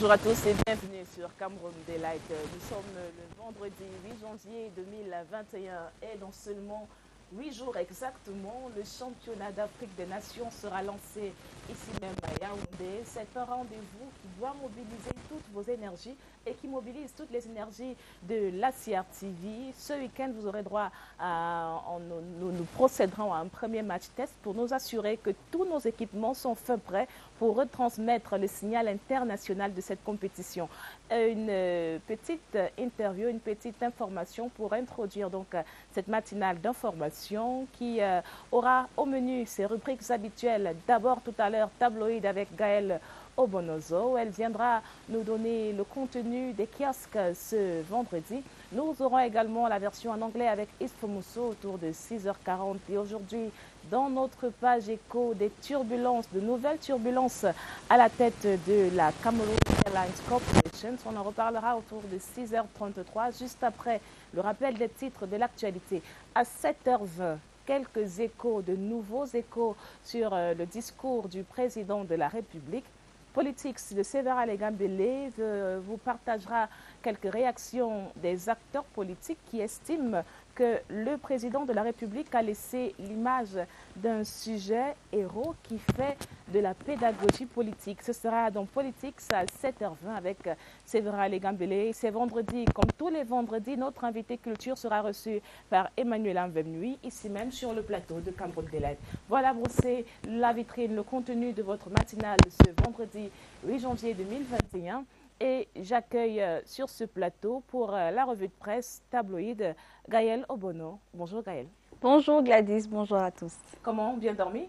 Bonjour à tous et bienvenue sur Cameroun Daylight. Nous sommes le vendredi 8 janvier 2021 et dans seulement 8 jours exactement, le championnat d'Afrique des Nations sera lancé ici même à Yaoundé. C'est un rendez-vous qui doit mobiliser toutes vos énergies et qui mobilise toutes les énergies de l'ACR TV. Ce week-end, vous aurez droit à... Nous procéderons à un premier match test pour nous assurer que tous nos équipements sont faits prêts pour retransmettre le signal international de cette compétition. Une petite interview, une petite information pour introduire donc cette matinale d'information qui aura au menu ses rubriques habituelles. D'abord tout à l'heure, tabloïd avec Gaëlle Obonozo. Elle viendra nous donner le contenu des kiosques ce vendredi. Nous aurons également la version en anglais avec Isfomousso autour de 6h40. Et aujourd'hui, dans notre page éco, des turbulences, de nouvelles turbulences à la tête de la Cameroon Airlines Corporation. On en reparlera autour de 6h33, juste après le rappel des titres de l'actualité. À 7h20, quelques échos, de nouveaux échos sur le discours du président de la République. Politics de Sévéra Legambélé vous partagera quelques réactions des acteurs politiques qui estiment que le président de la République a laissé l'image d'un sujet héros qui fait de la pédagogie politique. Ce sera dans Politics à 7h20 avec Sévéra Legambélé. C'est vendredi, comme tous les vendredis, notre invité culture sera reçu par Emmanuel Amvemnui, ici même sur le plateau de Cameroun Daylight. Voilà, brossé la vitrine, le contenu de votre matinale ce vendredi 8 janvier 2021. Et j'accueille sur ce plateau pour la revue de presse tabloïd Gaëlle Obono. Bonjour Gaëlle. Bonjour Gladys, bonjour à tous. Comment, bien dormi?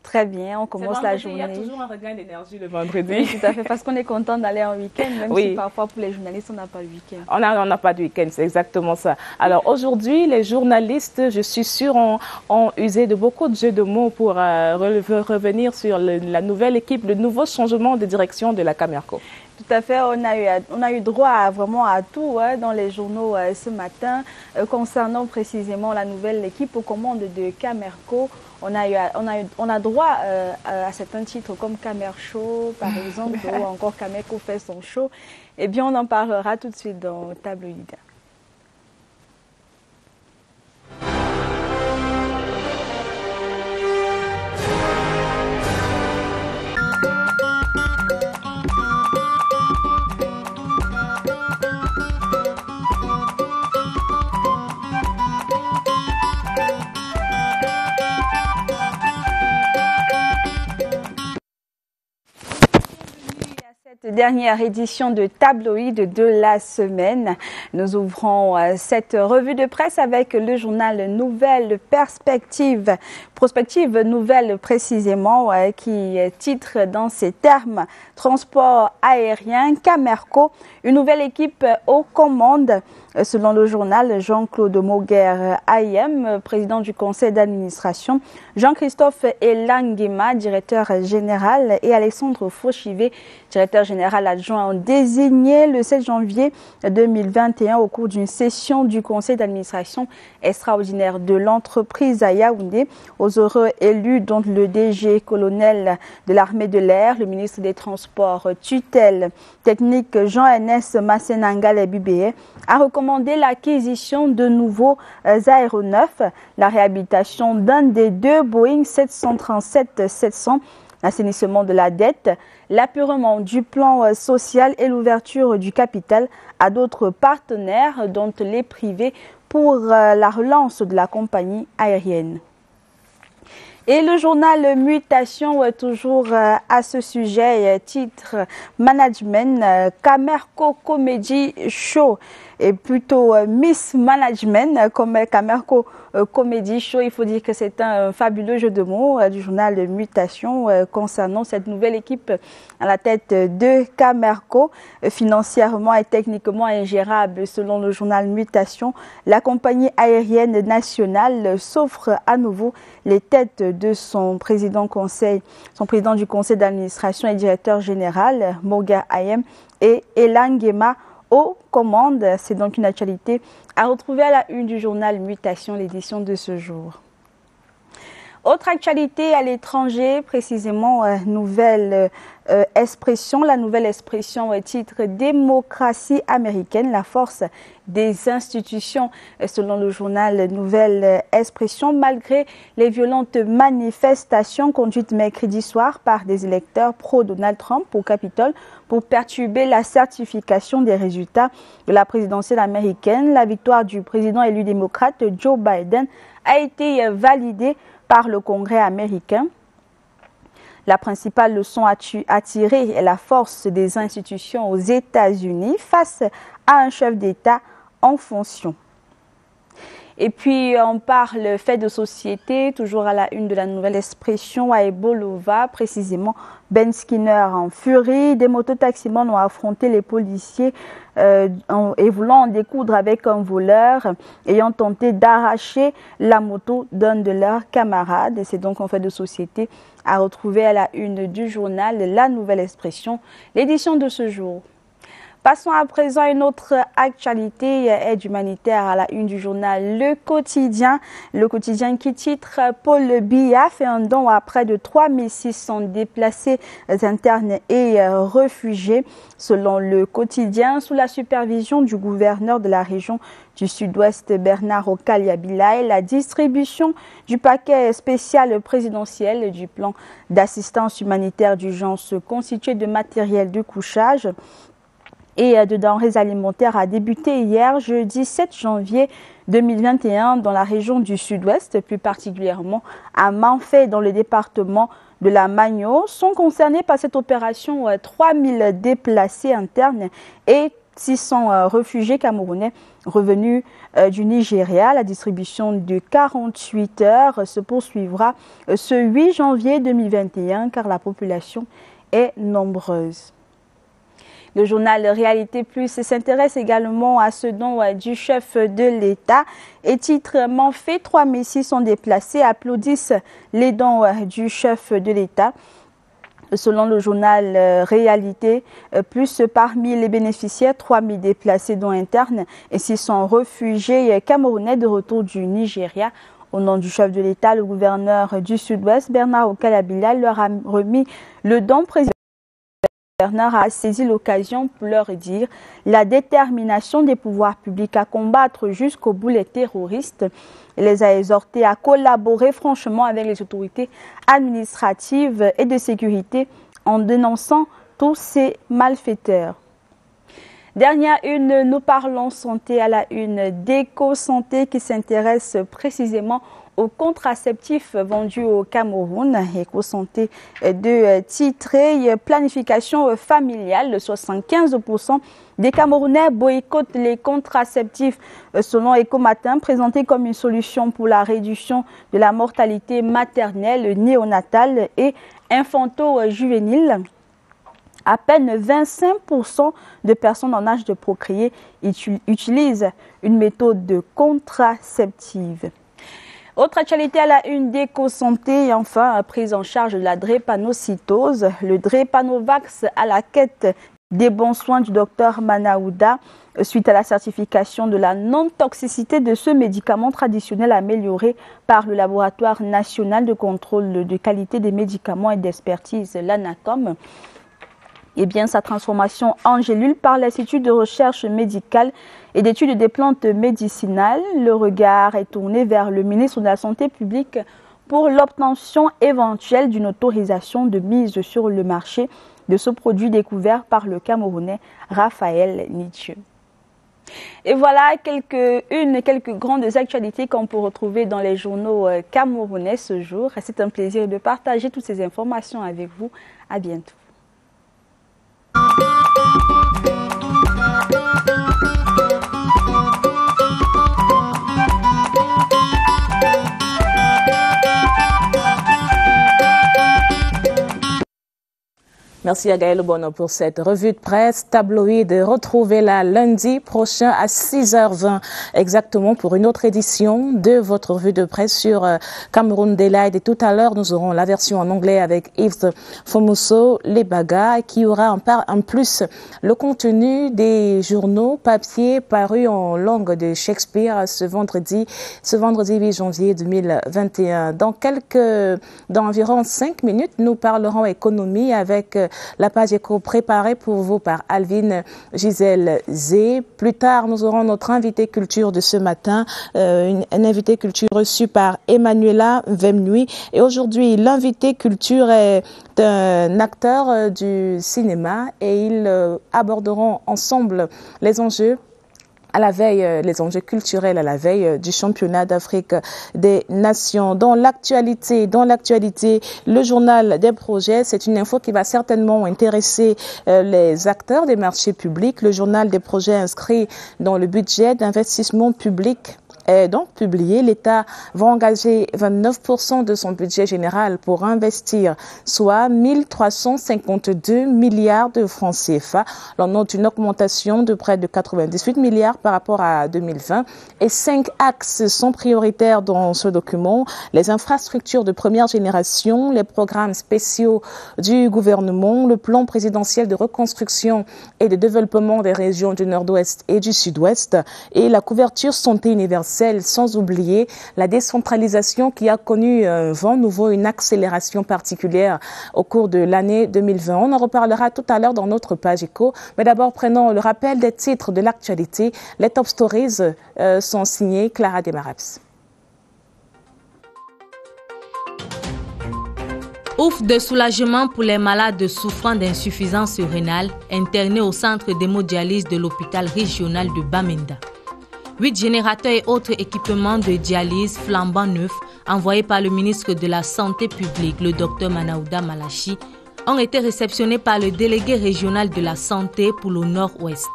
Très bien, on commence la journée. Il y a toujours un regain d'énergie le vendredi. Oui, tout à fait, parce qu'on est content d'aller en week-end, même si parfois pour les journalistes, on n'a pas le week-end. On n'a pas de week-end, c'est exactement ça. Alors aujourd'hui, les journalistes, je suis sûre, ont usé de beaucoup de jeux de mots pour revenir sur la nouvelle équipe, le nouveau changement de direction de la Camerco. Tout à fait, on a eu droit vraiment à tout dans les journaux ce matin concernant précisément la nouvelle équipe aux commandes de Camerco. On a droit à certains titres comme Camer Show par exemple ou encore Camerco fait son show. Eh bien, on en parlera tout de suite dans Tabloïd. Dernière édition de Tabloïd de la semaine. Nous ouvrons cette revue de presse avec le journal Nouvelle Perspective, Prospective Nouvelle précisément, qui titre dans ces termes « Transport aérien, Camerco, une nouvelle équipe aux commandes ». Selon le journal, Jean-Claude Moguer Ayem, président du conseil d'administration, Jean-Christophe Elangema, directeur général, et Alexandre Fauchivé, directeur général adjoint, ont désigné le 7 janvier 2021 au cours d'une session du conseil d'administration extraordinaire de l'entreprise à Yaoundé aux heureux élus dont le DG colonel de l'armée de l'air, le ministre des Transports, tutelle technique Jean-Ernest Massenangal Bibé, a recommandé l'acquisition de nouveaux aéronefs, la réhabilitation d'un des deux Boeing 737-700, l'assainissement de la dette, l'apurement du plan social et l'ouverture du capital à d'autres partenaires, dont les privés, pour la relance de la compagnie aérienne. Et le journal Mutation, toujours à ce sujet, titre Management, Camerco Comedy Show, et plutôt Miss Management comme Camerco Comedy Show. Il faut dire que c'est un fabuleux jeu de mots du journal Mutation concernant cette nouvelle équipe à la tête de Camerco, financièrement et techniquement ingérable selon le journal Mutation. La compagnie aérienne nationale s'offre à nouveau les têtes de son président du conseil d'administration et directeur général, Moguer Ayem, et Elangema aux commandes. C'est donc une actualité à retrouver à la une du journal Mutation, l'édition de ce jour. Autre actualité à l'étranger, précisément nouvelle expression, la nouvelle expression titre Démocratie américaine, la force des institutions, selon le journal Nouvelle Expression, malgré les violentes manifestations conduites mercredi soir par des électeurs pro-Donald Trump au Capitole pour perturber la certification des résultats de la présidentielle américaine. La victoire du président élu démocrate Joe Biden a été validée par le Congrès américain. La principale leçon à tirer est la force des institutions aux États-Unis face à un chef d'État en fonction. Et puis, on parle fait de société, toujours à la une de la Nouvelle Expression, à Ebolova, précisément Ben Skinner en furie. Des mototaximans ont affronté les policiers et voulant en découdre avec un voleur, ayant tenté d'arracher la moto d'un de leurs camarades. Et c'est donc un fait de société à retrouver à la une du journal La Nouvelle Expression, l'édition de ce jour. Passons à présent à une autre actualité, aide humanitaire à la une du journal Le Quotidien. Le Quotidien qui titre « Paul Biya fait un don à près de 3600 déplacés internes et réfugiés ». Selon Le Quotidien, sous la supervision du gouverneur de la région du Sud-Ouest, Bernard Okaliabilay, la distribution du paquet spécial présidentiel du plan d'assistance humanitaire d'urgence constitué de matériel de couchage et de denrées alimentaires a débuté hier, jeudi 7 janvier 2021, dans la région du Sud-Ouest, plus particulièrement à Manfé, dans le département de la Magno. Sont concernés par cette opération 3000 déplacés internes et 600 réfugiés camerounais revenus du Nigeria. La distribution de 48 heures se poursuivra ce 8 janvier 2021 car la population est nombreuse. Le journal Réalité Plus s'intéresse également à ce don du chef de l'État et titre « Manfé, 3600 déplacés applaudissent les dons du chef de l'État ». Selon le journal Réalité Plus, parmi les bénéficiaires, 3000 déplacés dont internes et 600 réfugiés camerounais de retour du Nigeria. Au nom du chef de l'État, le gouverneur du Sud-Ouest, Bernard Okaliabilay, leur a remis le don présidentiel. Bernard a saisi l'occasion pour leur dire la détermination des pouvoirs publics à combattre jusqu'au bout les terroristes. Il les a exhortés à collaborer franchement avec les autorités administratives et de sécurité en dénonçant tous ces malfaiteurs. Dernière une, nous parlons santé à la une d'Éco-Santé qui s'intéresse précisément aux contraceptifs vendus au Cameroun. Éco-Santé de titrer planification familiale. 75% des Camerounais boycottent les contraceptifs selon Éco-Matin, présenté comme une solution pour la réduction de la mortalité maternelle, néonatale et infanto-juvénile. À peine 25% de personnes en âge de procréer utilisent une méthode de contraceptive. Autre actualité à la une d'Éco-Santé et enfin, prise en charge de la drépanocytose. Le Drépanovax à la quête des bons soins du docteur Manaouda suite à la certification de la non-toxicité de ce médicament traditionnel amélioré par le laboratoire national de contrôle de qualité des médicaments et d'expertise, l'ANACOM. Eh bien, sa transformation en gélule par l'Institut de recherche médicale et d'études des plantes médicinales. Le regard est tourné vers le ministre de la Santé publique pour l'obtention éventuelle d'une autorisation de mise sur le marché de ce produit découvert par le Camerounais Raphaël Nietzsche. Et voilà quelques grandes actualités qu'on peut retrouver dans les journaux camerounais ce jour. C'est un plaisir de partager toutes ces informations avec vous. À bientôt. Merci à Gaël Bono pour cette revue de presse tabloïde. Retrouvez-la lundi prochain à 6h20 exactement pour une autre édition de votre revue de presse sur Cameroun Daylight. Et tout à l'heure, nous aurons la version en anglais avec Yves Fomuso Lebaga qui aura en plus le contenu des journaux papier parus en langue de Shakespeare ce vendredi 8 janvier 2021. Dans environ 5 minutes, nous parlerons économie avec La page éco préparée pour vous par Alvin Gisèle Zé. Plus tard, nous aurons notre invité culture de ce matin, un invité culture reçu par Emmanuela Vemnui. Et aujourd'hui, l'invité culture est un acteur du cinéma et ils aborderont ensemble les enjeux à la veille, les enjeux culturels à la veille du championnat d'Afrique des Nations. Dans l'actualité, le journal des projets, c'est une info qui va certainement intéresser les acteurs des marchés publics. Le journal des projets inscrit dans le budget d'investissement public est donc publié. L'État va engager 29% de son budget général pour investir, soit 1352 milliards de francs CFA. On note une augmentation de près de 98 milliards par rapport à 2020. Et 5 axes sont prioritaires dans ce document. Les infrastructures de première génération, les programmes spéciaux du gouvernement, le plan présidentiel de reconstruction et de développement des régions du Nord-Ouest et du Sud-Ouest et la couverture santé universelle, sans oublier la décentralisation qui a connu un vent nouveau, une accélération particulière au cours de l'année 2020. On en reparlera tout à l'heure dans notre page éco. Mais d'abord, prenons le rappel des titres de l'actualité. Les top stories sont signés Clara Demaraps. Ouf de soulagement pour les malades souffrant d'insuffisance rénale internés au centre d'hémodialyse de l'hôpital régional de Bamenda. 8 générateurs et autres équipements de dialyse flambant neufs envoyés par le ministre de la Santé publique, le Dr Manaouda Malachi, ont été réceptionnés par le délégué régional de la Santé pour le Nord-Ouest.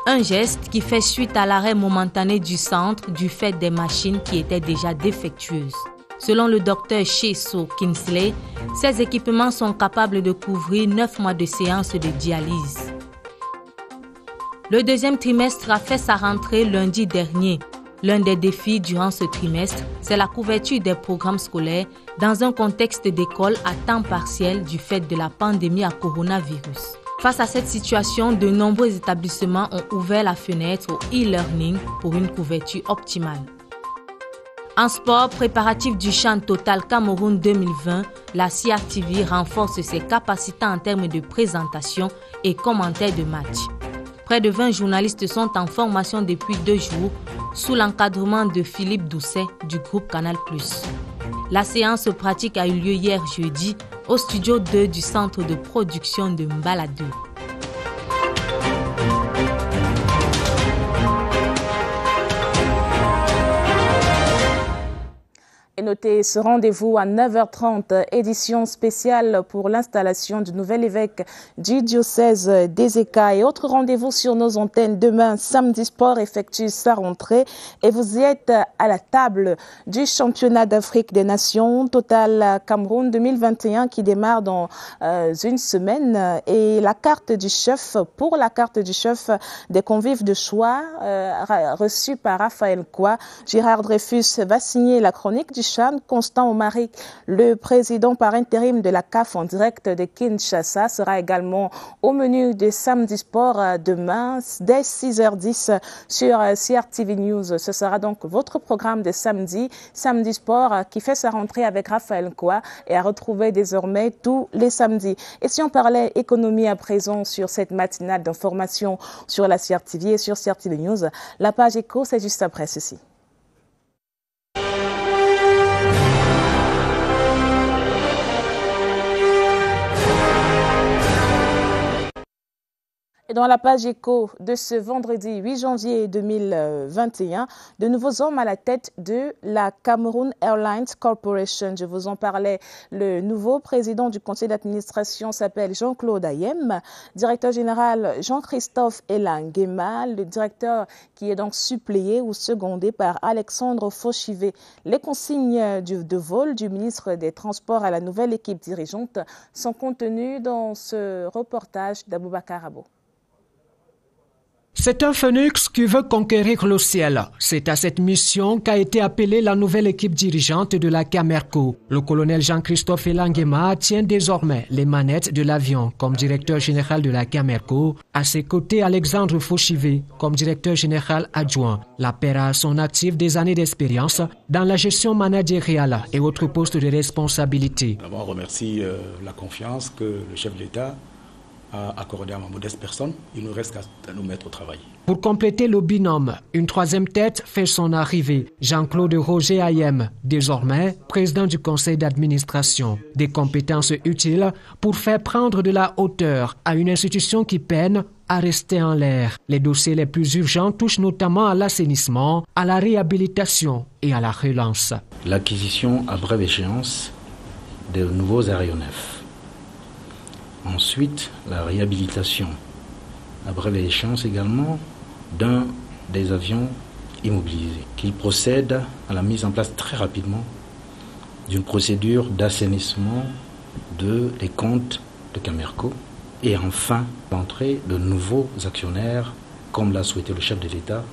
Un geste qui fait suite à l'arrêt momentané du centre du fait des machines qui étaient déjà défectueuses. Selon le docteur Sheso Kinsley, ces équipements sont capables de couvrir 9 mois de séances de dialyse. Le deuxième trimestre a fait sa rentrée lundi dernier. L'un des défis durant ce trimestre, c'est la couverture des programmes scolaires dans un contexte d'école à temps partiel du fait de la pandémie à coronavirus. Face à cette situation, de nombreux établissements ont ouvert la fenêtre au e-learning pour une couverture optimale. En sport, préparatif du CHAN Total Cameroun 2020, la CRTV renforce ses capacités en termes de présentation et commentaires de match. Près de 20 journalistes sont en formation depuis 2 jours sous l'encadrement de Philippe Doucet du groupe Canal+. La séance pratique a eu lieu hier jeudi au studio 2 du centre de production de Mbala 2. Et notez ce rendez-vous à 9h30, édition spéciale pour l'installation du nouvel évêque du diocèse d'Ezeka. Et autre rendez-vous sur nos antennes demain, Samedi Sport effectue sa rentrée. Et vous y êtes à la table du championnat d'Afrique des Nations Total Cameroun 2021 qui démarre dans une semaine. Et la carte du chef, pour la carte du chef des convives de choix reçue par Raphaël Kwa, Gérard Dreyfus va signer la chronique du CHAN. Constant Omari, le président par intérim de la CAF en direct de Kinshasa, sera également au menu de Samedi Sport demain dès 6h10 sur CRTV News. Ce sera donc votre programme de samedi, Samedi Sport, qui fait sa rentrée avec Raphaël Kwa et à retrouver désormais tous les samedis. Et si on parlait économie à présent sur cette matinale d'information sur la CRTV et sur CRTV News, la page éco, c'est juste après ceci. Et dans la page éco de ce vendredi 8 janvier 2021, de nouveaux hommes à la tête de la Cameroon Airlines Corporation. Je vous en parlais. Le nouveau président du conseil d'administration s'appelle Jean-Claude Ayem. Directeur général Jean-Christophe Elangema. Le directeur qui est donc suppléé ou secondé par Alexandre Fauchivé. Les consignes de vol du ministre des Transports à la nouvelle équipe dirigeante sont contenues dans ce reportage d'Aboubacar Abo. C'est un phénix qui veut conquérir le ciel. C'est à cette mission qu'a été appelée la nouvelle équipe dirigeante de la Camerco. Le colonel Jean-Christophe Elangema tient désormais les manettes de l'avion comme directeur général de la Camerco. À ses côtés, Alexandre Fauchivé comme directeur général adjoint. La paire a à son actif des années d'expérience dans la gestion managériale et autres postes de responsabilité. D'abord, on remercie la confiance que le chef de l'État a accordé à ma modeste personne. Il nous reste qu'à nous mettre au travail. Pour compléter le binôme, une troisième tête fait son arrivée. Jean-Claude Roger Ayem, désormais président du conseil d'administration. Des compétences utiles pour faire prendre de la hauteur à une institution qui peine à rester en l'air. Les dossiers les plus urgents touchent notamment à l'assainissement, à la réhabilitation et à la relance. L'acquisition à brève échéance de nouveaux aéronefs. Ensuite, la réhabilitation à brève échéance également d'un des avions immobilisés, qu'il procède à la mise en place très rapidement d'une procédure d'assainissement des comptes de Camerco et enfin l'entrée de nouveaux actionnaires, comme l'a souhaité le chef de l'État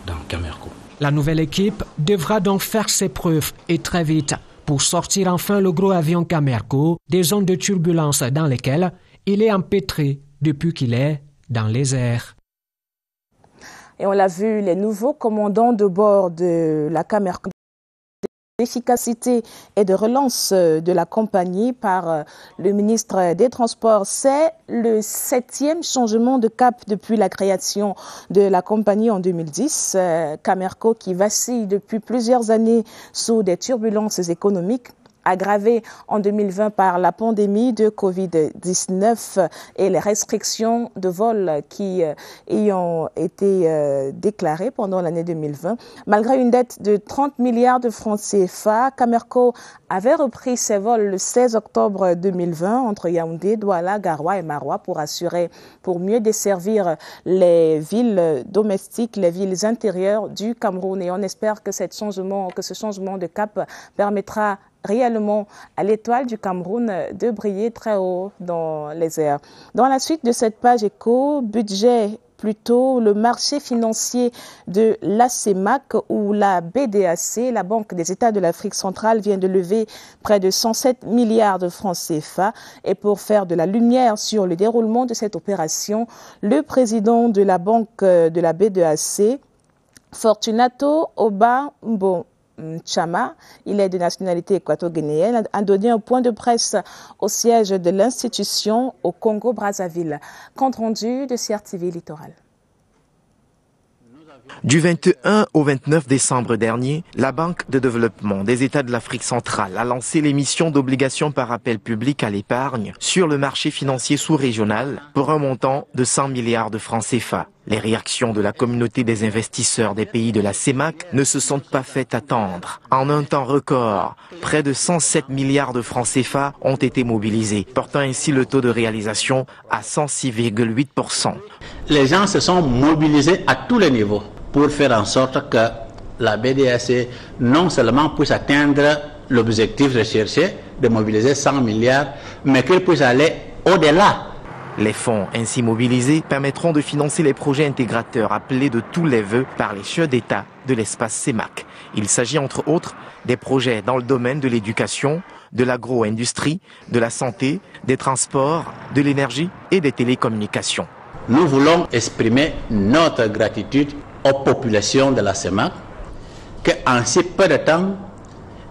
dans Camerco. La nouvelle équipe devra donc faire ses preuves et très vite pour sortir enfin le gros avion Camerco des zones de turbulence dans lesquelles il est empêtré depuis qu'il est dans les airs. Et on l'a vu, les nouveaux commandants de bord de la Camerco, d'efficacité et de relance de la compagnie par le ministre des Transports. C'est le 7e changement de cap depuis la création de la compagnie en 2010. Camerco qui vacille depuis plusieurs années sous des turbulences économiques, aggravée en 2020 par la pandémie de Covid-19 et les restrictions de vol qui ayant été déclarées pendant l'année 2020. Malgré une dette de 30 milliards de francs CFA, Camerco avait repris ses vols le 16 octobre 2020 entre Yaoundé, Douala, Garoua et Maroua pour mieux desservir les villes domestiques, les villes intérieures du Cameroun. Et on espère que ce changement de cap permettra réellement à l'étoile du Cameroun de briller très haut dans les airs. Dans la suite de cette page éco, budget plutôt le marché financier de la CEMAC ou la BDAC, la Banque des États de l'Afrique centrale, vient de lever près de 107 milliards de francs CFA. Et pour faire de la lumière sur le déroulement de cette opération, le président de la Banque de la BDAC, Fortunato Obambo Chama, il est de nationalité équato-guinéenne, a donné un point de presse au siège de l'institution au Congo-Brazzaville. Compte rendu de CRTV Littoral. Du 21 au 29 décembre dernier, la Banque de développement des États de l'Afrique centrale a lancé l'émission d'obligations par appel public à l'épargne sur le marché financier sous-régional pour un montant de 100 milliards de francs CFA. Les réactions de la communauté des investisseurs des pays de la CEMAC ne se sont pas fait attendre. En un temps record, près de 107 milliards de francs CFA ont été mobilisés, portant ainsi le taux de réalisation à 106,8%. Les gens se sont mobilisés à tous les niveaux pour faire en sorte que la BDAC non seulement puisse atteindre l'objectif recherché de mobiliser 100 milliards, mais qu'elle puisse aller au-delà. Les fonds ainsi mobilisés permettront de financer les projets intégrateurs appelés de tous les vœux par les chefs d'État de l'espace CEMAC. Il s'agit entre autres des projets dans le domaine de l'éducation, de l'agro-industrie, de la santé, des transports, de l'énergie et des télécommunications. Nous voulons exprimer notre gratitude aux populations de la CEMAC qu'en si peu de temps,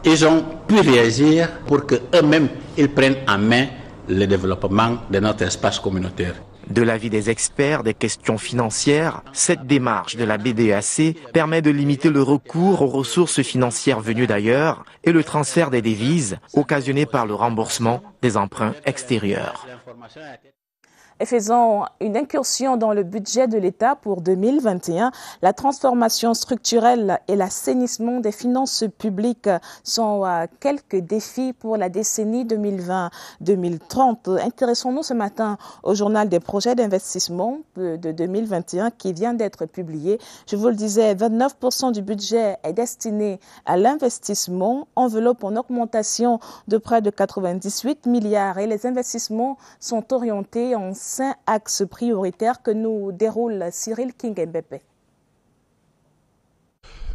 ils ont pu réagir pour qu'eux-mêmes ils prennent en main le développement de notre espace communautaire. De l'avis des experts des questions financières, cette démarche de la BDAC permet de limiter le recours aux ressources financières venues d'ailleurs et le transfert des devises occasionné par le remboursement des emprunts extérieurs. Et faisant une incursion dans le budget de l'État pour 2021, la transformation structurelle et l'assainissement des finances publiques sont quelques défis pour la décennie 2020-2030. Intéressons-nous ce matin au journal des projets d'investissement de 2021 qui vient d'être publié. Je vous le disais, 29% du budget est destiné à l'investissement, enveloppe en augmentation de près de 98 milliards et les investissements sont orientés en 5 axes prioritaires que nous déroule Cyril Kingembepe.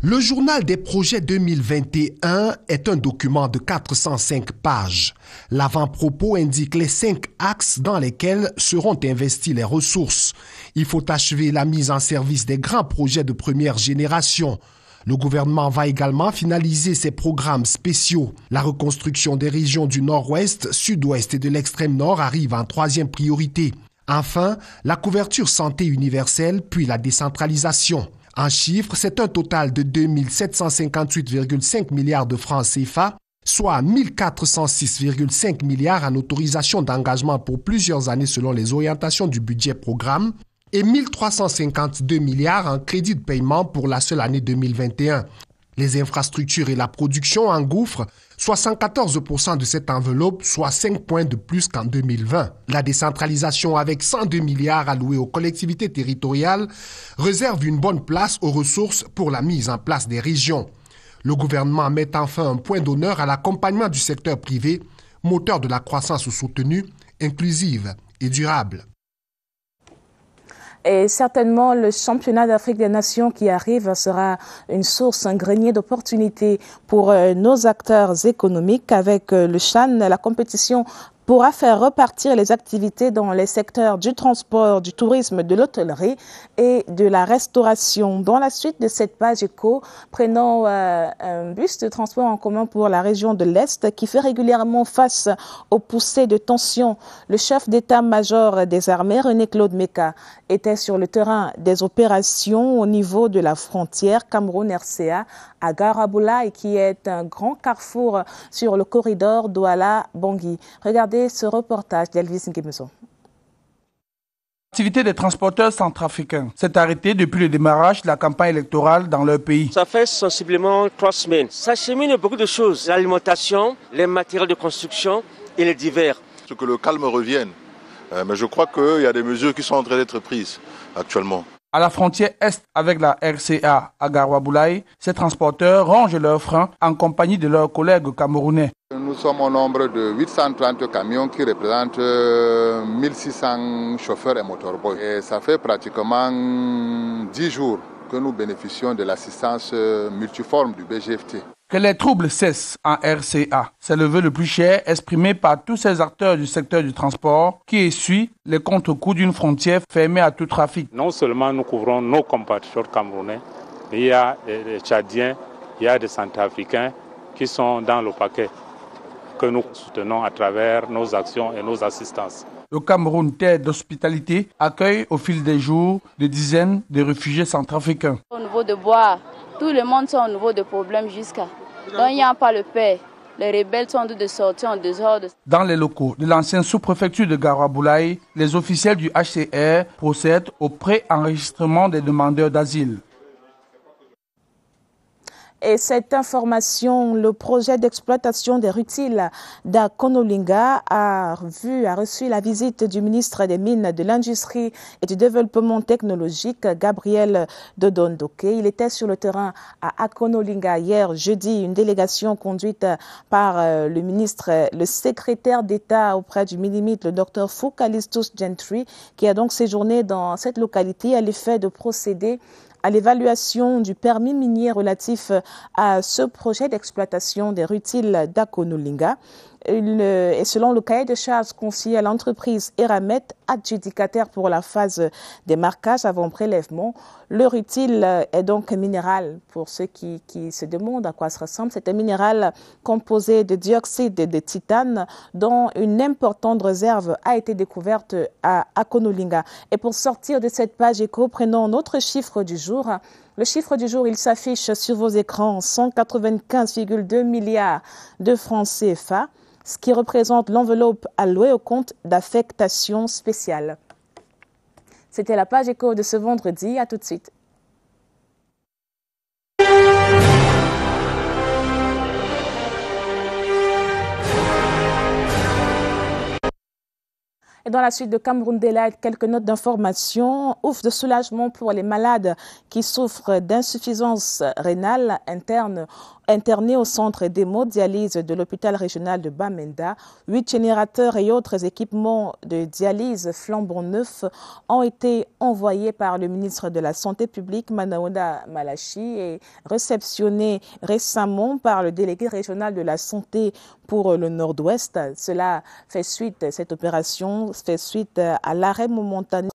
Le journal des projets 2021 est un document de 405 pages. L'avant-propos indique les 5 axes dans lesquels seront investies les ressources. Il faut achever la mise en service des grands projets de première génération. Le gouvernement va également finaliser ses programmes spéciaux. La reconstruction des régions du nord-ouest, sud-ouest et de l'extrême nord arrive en 3e priorité. Enfin, la couverture santé universelle puis la décentralisation. En chiffres, c'est un total de 2 758,5 milliards de francs CFA, soit 1 406,5 milliards en autorisation d'engagement pour plusieurs années selon les orientations du budget programme et 1 352 milliards en crédit de paiement pour la seule année 2021. Les infrastructures et la production engouffrent 74% de cette enveloppe, soit 5 points de plus qu'en 2020. La décentralisation, avec 102 milliards alloués aux collectivités territoriales, réserve une bonne place aux ressources pour la mise en place des régions. Le gouvernement met enfin un point d'honneur à l'accompagnement du secteur privé, moteur de la croissance soutenue, inclusive et durable. Et certainement, le championnat d'Afrique des Nations qui arrive sera une source, un grenier d'opportunités pour nos acteurs économiques. Avec le CHAN, la compétition pourra faire repartir les activités dans les secteurs du transport, du tourisme, de l'hôtellerie et de la restauration. Dans la suite de cette page éco, prenons un bus de transport en commun pour la région de l'Est qui fait régulièrement face aux poussées de tension. Le chef d'état-major des armées, René-Claude Meka, était sur le terrain des opérations au niveau de la frontière Cameroun-RCA à Garaboulaye, qui est un grand carrefour sur le corridor Douala-Bangui. Regardez ce reportage d'Elvis Ngemeso. L'activité des transporteurs centrafricains s'est arrêtée depuis le démarrage de la campagne électorale dans leur pays. Ça fait sensiblement 3 semaines. Ça chemine beaucoup de choses, l'alimentation, les matériaux de construction et les divers. Que le calme revienne, mais je crois qu'il y a des mesures qui sont en train d'être prises actuellement. À la frontière est avec la RCA à Garaboulaye, ces transporteurs rangent leurs freins en compagnie de leurs collègues camerounais. Nous sommes au nombre de 830 camions qui représentent 1600 chauffeurs et motorboys. Et ça fait pratiquement 10 jours que nous bénéficions de l'assistance multiforme du BGFT. Que les troubles cessent en RCA, c'est le vœu le plus cher exprimé par tous ces acteurs du secteur du transport qui essuient les contre-coups d'une frontière fermée à tout trafic. Non seulement nous couvrons nos compatriotes camerounais, mais il y a des Tchadiens, il y a des Centrafricains qui sont dans le paquet que nous soutenons à travers nos actions et nos assistances. Le Cameroun, terre d'hospitalité, accueille au fil des jours des dizaines de réfugiés centrafricains. Au niveau de bois, tout le monde sont au niveau de problèmes jusqu'à. Donc il n'y a pas le paix. Les rebelles sont de sortir en désordre. Dans les locaux de l'ancienne sous-préfecture de Garaboulaye, les officiels du HCR procèdent au pré-enregistrement des demandeurs d'asile. Et cette information, le projet d'exploitation des rutiles d'Akonolinga a reçu la visite du ministre des Mines, de l'Industrie et du Développement technologique, Gabriel Dodondoke. Il était sur le terrain à Akonolinga hier jeudi, une délégation conduite par le secrétaire d'État auprès du Minimite, le Dr Foucalistus Gentry, qui a donc séjourné dans cette localité à l'effet de procéder à l'évaluation du permis minier relatif à ce projet d'exploitation des rutiles d'Akonolinga. Et selon le cahier de charges confié à l'entreprise Eramet, adjudicataire pour la phase des marquages avant prélèvement, le rutile est donc minéral. Pour ceux qui se demandent à quoi ça ressemble, c'est un minéral composé de dioxyde de titane dont une importante réserve a été découverte à Akonolinga. Et pour sortir de cette page éco, prenons notre chiffre du jour. Le chiffre du jour, il s'affiche sur vos écrans, 195,2 milliards de francs CFA, ce qui représente l'enveloppe allouée au compte d'affectation spéciale. C'était la page éco de ce vendredi. À tout de suite. Et dans la suite de Cameroun Daylight, quelques notes d'information. Ouf de soulagement pour les malades qui souffrent d'insuffisance rénale interne internés au centre d'hémodialyse de l'hôpital régional de Bamenda. 8 générateurs et autres équipements de dialyse flambant neufs ont été envoyés par le ministre de la Santé publique, Manaouda Malachi, et réceptionnés récemment par le délégué régional de la santé pour le Nord-Ouest. Cela fait suite, cette opération fait suite à l'arrêt momentané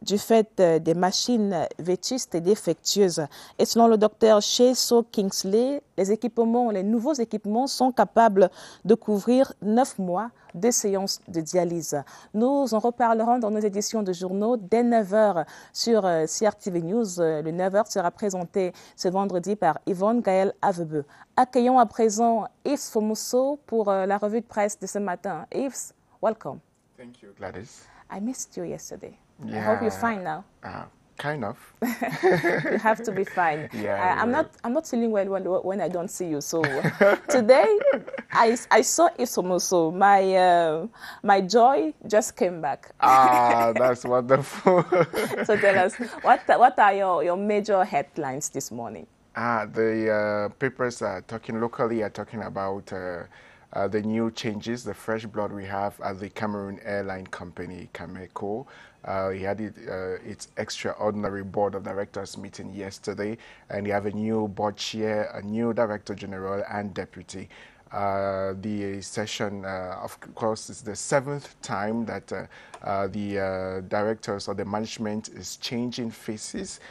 du fait des machines vétustes et défectueuses. Et selon le docteur Sheso Kingsley, les nouveaux équipements sont capables de couvrir 9 mois de séances de dialyse. Nous en reparlerons dans nos éditions de journaux dès 9h sur CRTV News. Le 9h sera présenté ce vendredi par Yvonne Gaël Avebe. Accueillons à présent Yves Fomuso pour la revue de presse de ce matin. Yves, welcome. Thank you, Gladys. I missed you yesterday. Yeah, I hope you're fine now. Kind of. You have to be fine. Yeah, I'm not feeling well when I don't see you. So today I saw Isomoso. My joy just came back. That's wonderful. So tell us, what are your major headlines this morning? The papers are talking locally are talking about the new changes, the fresh blood we have at the Cameroon Airline Company, Cameco. He had its extraordinary board of directors meeting yesterday, and you have a new board chair, a new director general and deputy. The session, of course, is the 7th time that the directors or the management is changing faces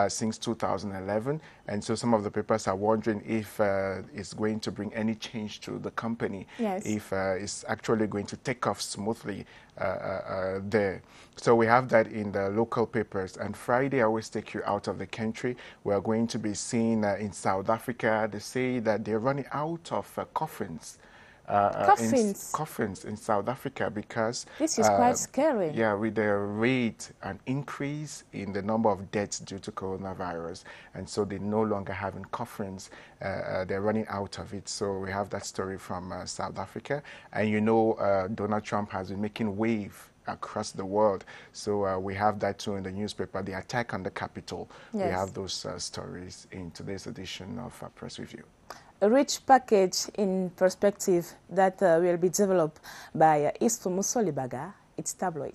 since 2011. And so some of the papers are wondering if it's going to bring any change to the company, yes, if it's actually going to take off smoothly there. So we have that in the local papers. And Friday, I always take you out of the country. We're going to be seeing in South Africa, they say that they're running out of coffins. Coffins in South Africa because this is quite scary. Yeah, with the rate and increase in the number of deaths due to coronavirus, and so they no longer having coffins. They're running out of it. So we have that story from South Africa, and you know Donald Trump has been making wave across the world. So we have that too in the newspaper. The attack on the Capitol. Yes. We have those stories in today's edition of Press Review. A rich package in perspective that will be developed by Isfomuso Libaga. It's tabloid.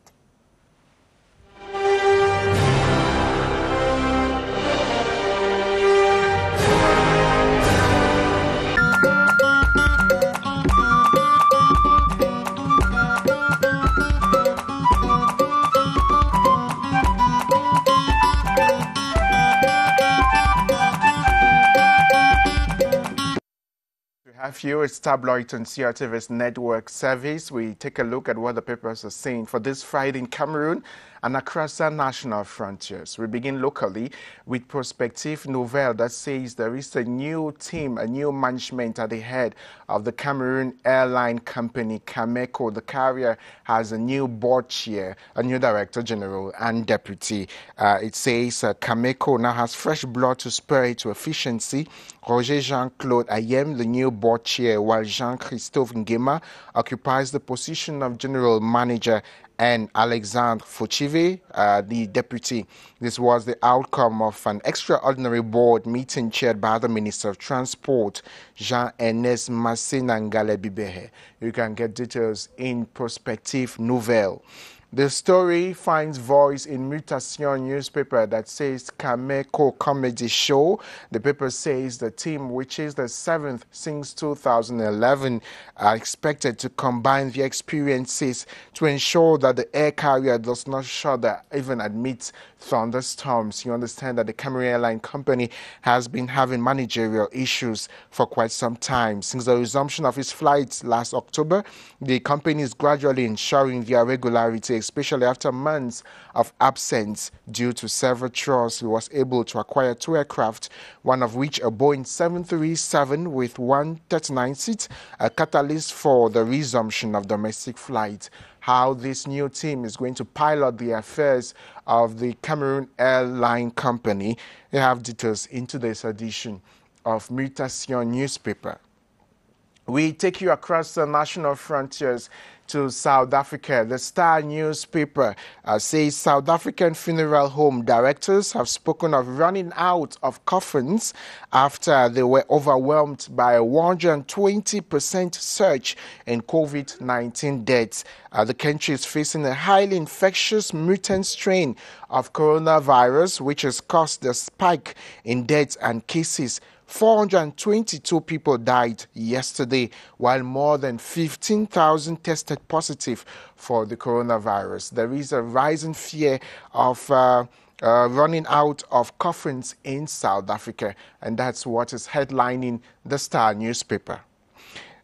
It's tabloid on CRTV's network service. We take a look at what the papers are saying for this Friday in Cameroon and across our national frontiers. We begin locally with Prospective Nouvelle that says there is a new team, a new management at the head of the Cameroon Airline Company, Cameco. The carrier has a new board chair, a new director general and deputy. It says Cameco now has fresh blood to spur it to efficiency. Roger Jean-Claude Ayem, the new board chair, while Jean-Christophe Ngema occupies the position of general manager, and Alexandre Fauchive, the deputy. This was the outcome of an extraordinary board meeting chaired by the Minister of Transport, Jean-Ernest Massenangale Bibehe. You can get details in Prospective Nouvelle. The story finds voice in Mutation newspaper that says Cameco Comedy Show. The paper says the team, which is the 7th since 2011, are expected to combine their experiences to ensure that the air carrier does not shudder even amidst thunderstorms. You understand that the Cameroon Airline Company has been having managerial issues for quite some time. Since the resumption of its flights last October, the company is gradually ensuring their regularity, especially after months of absence due to several chores. He was able to acquire 2 aircraft, one of which a Boeing 737 with 139 seats, a catalyst for the resumption of domestic flights. How this new team is going to pilot the affairs of the Cameroon Airline Company. You have details in today's edition of Mutation newspaper. We take you across the national frontiers to South Africa. The Star newspaper says South African funeral home directors have spoken of running out of coffins after they were overwhelmed by a 120% surge in COVID-19 deaths. The country is facing a highly infectious mutant strain of coronavirus, which has caused the spike in deaths and cases. 422 people died yesterday, while more than 15,000 tested positive for the coronavirus. There is a rising fear of running out of coffins in South Africa, and that's what is headlining the Star newspaper.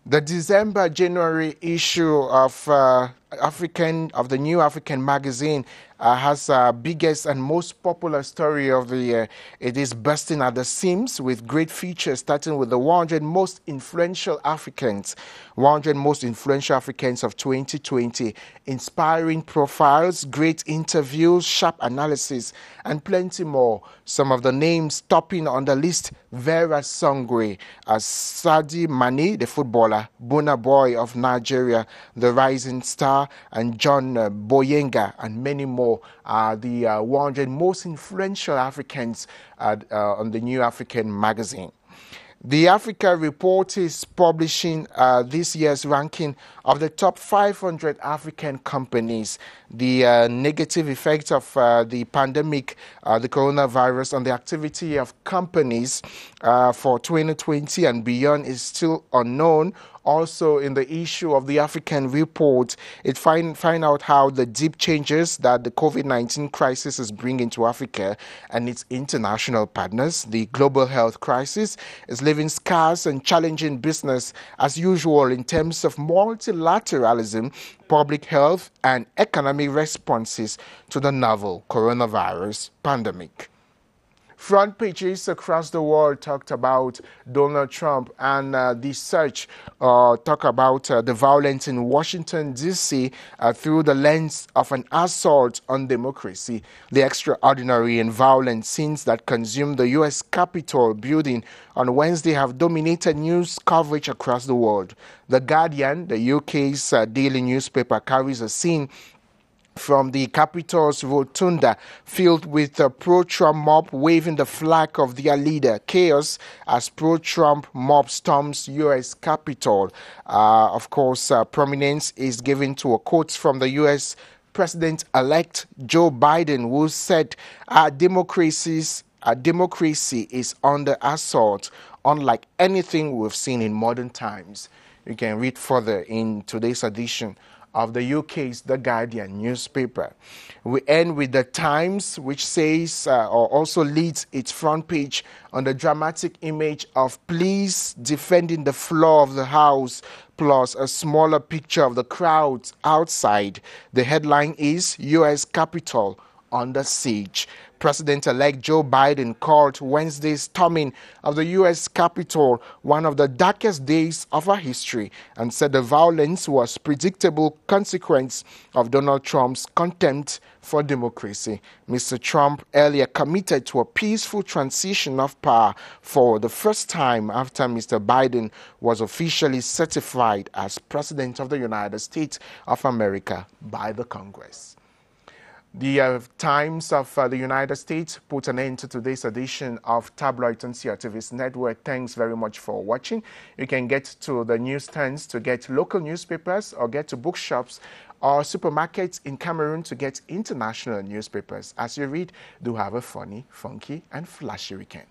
The December-January issue of the New African magazine has biggest and most popular story of the year. It is bursting at the seams with great features, starting with the 100 most influential Africans. 100 most influential Africans of 2020. Inspiring profiles, great interviews, sharp analysis, and plenty more. Some of the names topping on the list: Vera Songwe, Sadio Mane, the footballer, Burna Boy of Nigeria, the rising star, and John Boyenga, and many more are the 100 most influential Africans on the New African magazine. The Africa Report is publishing this year's ranking of the top 500 African companies. The negative effect of the pandemic, the coronavirus, on the activity of companies for 2020 and beyond is still unknown. Also, in the issue of the African Report, it find out how the deep changes that the COVID-19 crisis is bringing to Africa and its international partners. The global health crisis is leaving scarce and challenging business as usual in terms of multilateralism, public health, and economic responses to the novel coronavirus pandemic. Front pages across the world talked about Donald Trump and the search, talk about the violence in Washington, D.C. Through the lens of an assault on democracy. The extraordinary and violent scenes that consumed the U.S. Capitol building on Wednesday have dominated news coverage across the world. The Guardian, the UK's daily newspaper, carries a scene from the Capitol's rotunda filled with a pro-Trump mob waving the flag of their leader. Chaos as pro-Trump mob storms U.S. Capitol. Of course, prominence is given to a quote from the U.S. President-elect Joe Biden, who said, democracy is under assault, unlike anything we've seen in modern times. You can read further in today's edition of the UK's The Guardian newspaper. We end with The Times, which says, or also leads its front page on the dramatic image of police defending the floor of the House, plus a smaller picture of the crowds outside. The headline is U.S. Capitol under siege. President-elect Joe Biden called Wednesday's storming of the U.S. Capitol one of the darkest days of our history and said the violence was a predictable consequence of Donald Trump's contempt for democracy. Mr. Trump earlier committed to a peaceful transition of power for the first time after Mr. Biden was officially certified as President of the United States of America by the Congress. The Times of the United States put an end to today's edition of Tabloid on CRTV's network. Thanks very much for watching. You can get to the newsstands to get local newspapers or get to bookshops or supermarkets in Cameroon to get international newspapers. As you read, do have a funny, funky, and flashy weekend.